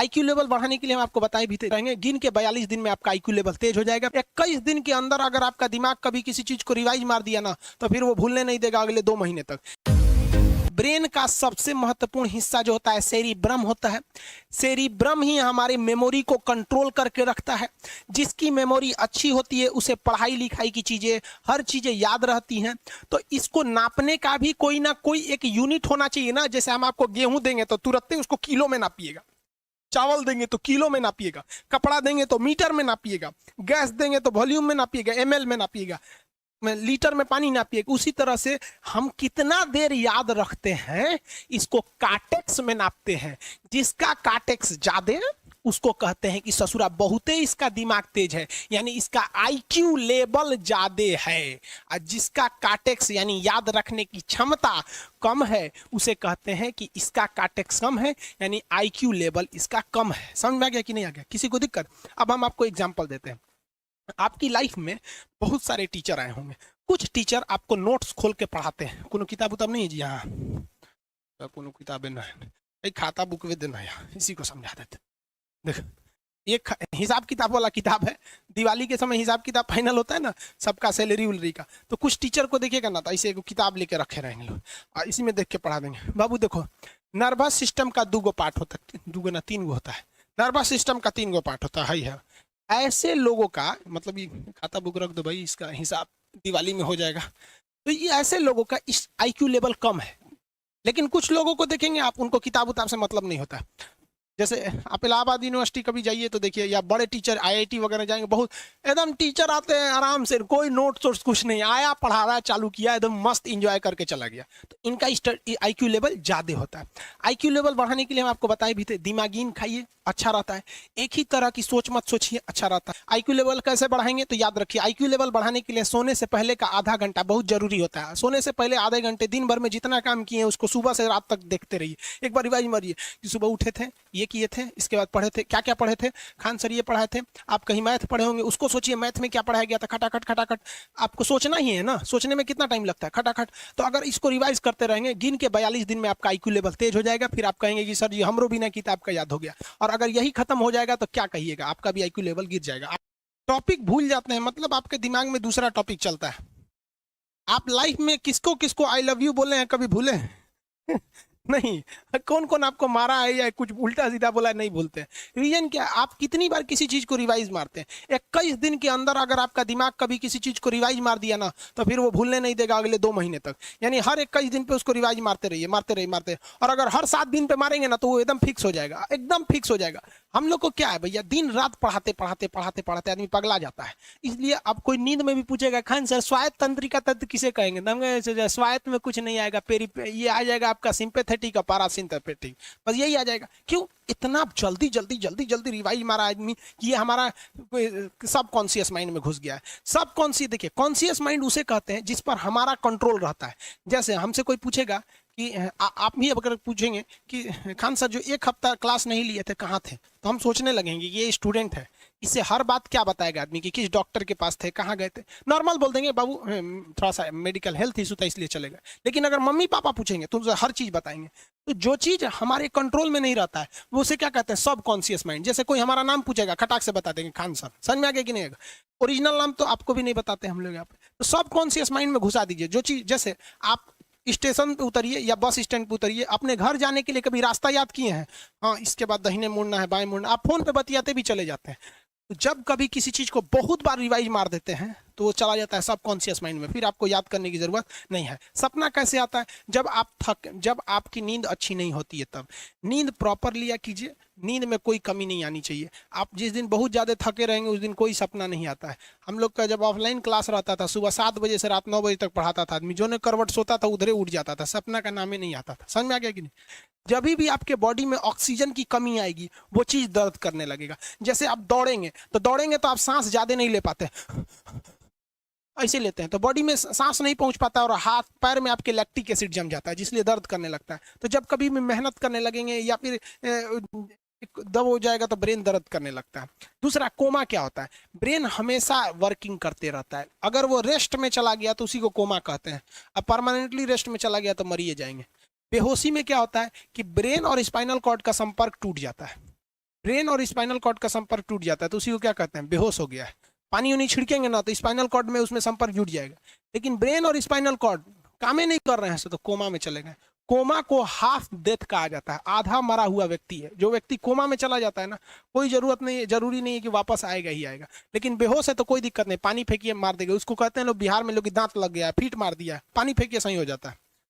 IQ level बढ़ाने के लिए हम आपको बताए भी रहेंगे, गिन के 42 दिन में आपका आईक्यू लेवल तेज हो जाएगा। 21 दिन के अंदर अगर आपका दिमाग कभी किसी चीज को रिवाइज मार दिया ना, तो फिर वो भूलने नहीं देगा अगले 2 महीने तक। ब्रेन का सबसे महत्वपूर्ण हिस्सा जो होता है सेरिब्रम होता है। सेरिब्रम ही हमारी मेमोरी को कंट्रोल करके रखता है। जिसकी मेमोरी अच्छी होती है उसे पढ़ाई लिखाई की चीजें, हर चीजें याद रहती हैं। तो इसको नापने का भी कोई ना कोई एक यूनिट होना चाहिए ना। जैसे हम आपको गेहूं देंगे तो तुरंत ही उसको किलो में नापिएगा, चावल देंगे तो किलो में नापिएगा, कपड़ा देंगे तो मीटर में नापिएगा, गैस देंगे तो वॉल्यूम में नापिएगा, एमएल में नापिएगा, लीटर में पानी नापिएगा। उसी तरह से हम कितना देर याद रखते हैं इसको काटेक्स में नापते हैं। जिसका काटेक्स ज्यादा है उसको कहते हैं कि ससुरा बहुते इसका दिमाग तेज है, यानी इसका आईक्यू लेवल ज्यादा है। और जिसका काटेक्स यानी याद रखने की क्षमता कम है उसे कहते हैं कि इसका काटेक्स कम है, यानी आईक्यू लेवल इसका कम है। समझ में आ गया कि नहीं आ गया? किसी को दिक्कत? अब हम आपको एग्जाम्पल देते हैं। आपकी लाइफ में बहुत सारे टीचर आए होंगे। कुछ टीचर आपको नोट्स खोल के पढ़ाते हैं। कोनो किताब उताब नहीं है जी? हाँ, कोनो किताबें ना है, खाता बुक वे देना है, इसी को समझा देते। देख, ये हिसाब किताब वाला किताब है। दिवाली के समय हिसाब किताब फाइनल होता है ना, सबका सैलरी उलरी का। तो कुछ टीचर को देखिएगा ना, तो ऐसे एक किताब लेके रखे रहेंगे लोग और इसी में देख के पढ़ा देंगे। बाबू देखो, नर्वस सिस्टम का 2 पार्ट होता है, 2 ना 3 होता है। नर्वस सिस्टम का 3 पार्ट होता है। ऐसे लोगों का मतलब, ये खाता बुक रख दो भाई, इसका हिसाब दिवाली में हो जाएगा। तो ये ऐसे लोगों का इस आईक्यू लेवल कम है। लेकिन कुछ लोगों को देखेंगे आप, उनको किताब उताब से मतलब नहीं होता। जैसे आप इलाहाबाद यूनिवर्सिटी कभी जाइए तो देखिए, या बड़े टीचर आईआईटी वगैरह जाएंगे, बहुत एकदम टीचर आते हैं आराम से, कोई नोट सोर्स कुछ नहीं, आया पढ़ा रहा है, चालू किया, एकदम मस्त इंजॉय करके चला गया। तो इनका आईक्यू लेवल ज्यादा होता है। आईक्यू लेवल बढ़ाने के लिए हम आपको बताए भी थे, दिमागीन खाइए, अच्छा रहता है। एक ही तरह की सोच मत सोचिए, अच्छा रहता है। आईक्यू लेवल कैसे बढ़ाएंगे? तो याद रखिए, आईक्यू लेवल बढ़ाने के लिए सोने से पहले का आधा घंटा बहुत जरूरी होता है। सोने से पहले आधे घंटे दिन भर में जितना काम किए उसको सुबह से रात तक देखते रहिए। एक बार रिवाइज मारिए कि सुबह उठे थे, ये किए थे, इसके बाद पढ़े थे, क्या क्या पढ़े थे, खान सर ये पढ़ाए थे। आप कहीं मैथ पढ़े होंगे, उसको सोचिए मैथ में क्या पढ़ाया गया था, खटाखट खटाखट। आपको सोचना ही है ना, सोचने में कितना टाइम लगता है, खटाखट। तो अगर इसको रिवाइज करते रहेंगे, गिन के 42 दिन में आपका आईक्यू लेवल तेज हो जाएगा। फिर आप कहेंगे कि सर जी हमरो बिना किताब का याद हो गया। और अगर यही खत्म हो जाएगा तो क्या कहिएगा, आपका भी आईक्यू लेवल गिर जाएगा। टॉपिक भूल जाते हैं, मतलब आपके दिमाग में दूसरा टॉपिक चलता है। आप लाइफ में किसको किसको आई लव यू बोले हैं, कभी भूले हैं? नहीं। कौन कौन आपको मारा है या कुछ उल्टा सीधा बोला है, नहीं भूलते। रीजन क्या? आप कितनी बार किसी चीज को रिवाइज मारते हैं। 21 दिन के अंदर अगर आपका दिमाग कभी किसी चीज को रिवाइज मार दिया ना, तो फिर वो भूलने नहीं देगा अगले 2 महीने तक। यानी हर 21 दिन पे उसको रिवाइज मारते रहिए, मारते रहिए, मारते। और अगर हर 7 दिन पे मारेंगे ना, तो वो एकदम फिक्स हो जाएगा, एकदम फिक्स हो जाएगा। हम लोग को क्या है भैया, दिन रात पढ़ाते पढ़ाते पढ़ाते पढ़ाते आदमी पगला जाता है। इसलिए अब कोई नींद में भी पूछेगा, खान सर स्वायत्त तंत्रिका तंत्र किसे कहेंगे? स्वायत्त में कुछ नहीं आएगा, ये आ जाएगा आपका सिंपैथेटिक और पैरासिम्पैथेटिक, बस यही आ जाएगा। क्यों इतना जल्दी जल्दी जल्दी जल्दी रिवाइज मारा आदमी कि ये हमारा सब कॉन्शियस माइंड में घुस गया है। सब कॉन्शियस, देखिए कॉन्शियस माइंड उसे कहते हैं जिस पर हमारा कंट्रोल रहता है। जैसे हमसे कोई पूछेगा कि आप भी अगर पूछेंगे कि खान सर जो 1 हफ्ता क्लास नहीं लिए थे कहाँ थे, तो हम सोचने लगेंगे ये स्टूडेंट है, इससे हर बात क्या बताएगा आदमी कि किस डॉक्टर के पास थे, कहाँ गए थे। नॉर्मल बोल देंगे बाबू थोड़ा सा मेडिकल हेल्थ इशू था इसलिए चले गए। लेकिन अगर मम्मी पापा पूछेंगे तो हर चीज बताएंगे। तो जो चीज हमारे कंट्रोल में नहीं रहता है वो उसे क्या कहते हैं, सब कॉन्शियस माइंड। जैसे कोई हमारा नाम पूछेगा, खटाक से बता देंगे खान सर, समझ में आ गया कि नहीं आएगा? ओरिजिनल नाम तो आपको भी नहीं बताते हम लोग यहाँ पे। तो सब कॉन्शियस माइंड में घुसा दीजिए जो चीज। जैसे आप स्टेशन पे उतरिए या बस स्टैंड पे उतरिए, अपने घर जाने के लिए कभी रास्ता याद किए हैं? हाँ, इसके बाद दाहिने मुड़ना है, बाएं मुड़ना। आप फोन पे बतियाते भी चले जाते हैं। तो जब कभी किसी चीज को बहुत बार रिवाइज मार देते हैं तो वो चला जाता है सब कॉन्शियस माइंड में, फिर आपको याद करने की जरूरत नहीं है। सपना कैसे आता है? जब आपकी नींद अच्छी नहीं होती है तब। नींद प्रॉपर लिया कीजिए, नींद में कोई कमी नहीं आनी चाहिए। आप जिस दिन बहुत ज्यादा थके रहेंगे उस दिन कोई सपना नहीं आता है। हम लोग का जब ऑफलाइन क्लास रहता था, सुबह 7 बजे से रात 9 बजे तक पढ़ाता था आदमी, जो ने करवट सोता था उधरे उठ जाता था, सपना का नाम ही नहीं आता था। समझ में आ गया कि नहीं? जब भी आपके बॉडी में ऑक्सीजन की कमी आएगी वो चीज दर्द करने लगेगा। जैसे आप दौड़ेंगे तो आप सांस ज्यादा नहीं ले पाते, ऐसे लेते हैं तो बॉडी में सांस नहीं पहुंच पाता और हाथ पैर में आपके लैक्टिक एसिड जम जाता है, जिसलिए दर्द करने लगता है। तो जब कभी भी मेहनत करने लगेंगे या फिर दब हो जाएगा तो ब्रेन दर्द करने लगता है। दूसरा, कोमा क्या होता है? ब्रेन हमेशा वर्किंग करते रहता है। अगर वो रेस्ट में चला गया तो उसी को कोमा कहते हैं। अब परमानेंटली रेस्ट में चला गया तो मरिए जाएंगे। बेहोशी में क्या होता है कि ब्रेन और स्पाइनल कॉर्ड का संपर्क टूट जाता है। ब्रेन और स्पाइनल कॉर्ड का संपर्क टूट जाता है तो उसी को क्या कहते हैं, बेहोश हो गया है। पानी उनी छिड़केंगे ना तो स्पाइनल कॉर्ड में उसमें संपर्क जुट जाएगा। लेकिन ब्रेन और स्पाइनल कॉर्ड काम ही नहीं कर रहे हैं तो कोमा में चले गए। कोमा को हाफ डेथ कहा जाता है, आधा मरा हुआ व्यक्ति है। जो व्यक्ति कोमा में चला जाता है ना, कोई जरूरी नहीं है कि वापस आएगा ही आएगा। लेकिन बेहोश है तो कोई दिक्कत नहीं, पानी फेंकिए मार देगा। उसको कहते हैं लोग बिहार में, लोग दांत लग गया, फीट मार दिया, पानी फेंकिए सही हो जाता है।